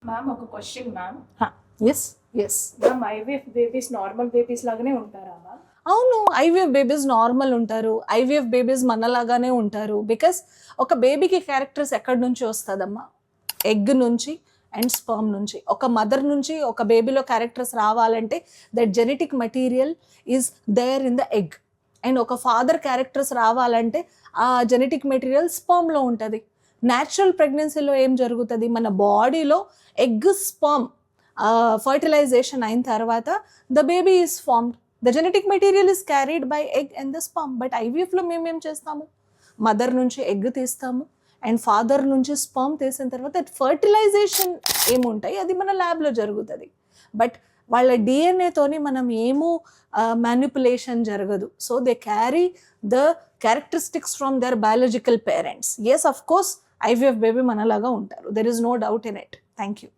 Ma'am ఒక question ma'am. Yes ma'am IVF babies normal babies లాగానే ఉంటారా మ్యామ్? అవును, ఐవీఎఫ్ బేబీస్ నార్మల్ ఉంటారు, ఐవీఎఫ్ బేబీస్ మనలాగానే ఉంటారు. బికాస్ ఒక బేబీకి క్యారెక్టర్స్ ఎక్కడి నుంచి వస్తుందమ్మా? ఎగ్ నుంచి అండ్ స్పర్మ్ నుంచి. ఒక మదర్ నుంచి ఒక బేబీలో క్యారెక్టర్స్ రావాలంటే that genetic material is there in the egg. And ఒక ఫాదర్ క్యారెక్టర్స్ రావాలంటే ఆ జెనెటిక్ మెటీరియల్ స్పర్మ్లో ఉంటుంది. న్యాచురల్ ప్రెగ్నెన్సీలో ఏం జరుగుతుంది? మన బాడీలో ఎగ్ స్పర్మ్ ఫర్టిలైజేషన్ అయిన తర్వాత the baby is formed. The genetic material is carried by egg and the sperm. But ఐవీఎఫ్లో మేమేం చేస్తాము? మదర్ నుంచి ఎగ్ తీస్తాము అండ్ ఫాదర్ నుంచి స్పర్మ్ తీసిన తర్వాత ఫర్టిలైజేషన్ ఏముంటాయి అది మన ల్యాబ్లో జరుగుతుంది. బట్ వాళ్ళ డిఎన్ఏతోని మనం ఏమూ మ్యానిపులేషన్ జరగదు. So they carry the characteristics from their biological parents. Yes, of course IVF baby మనలాగా ఉంటారు. There is no doubt in it. Thank you.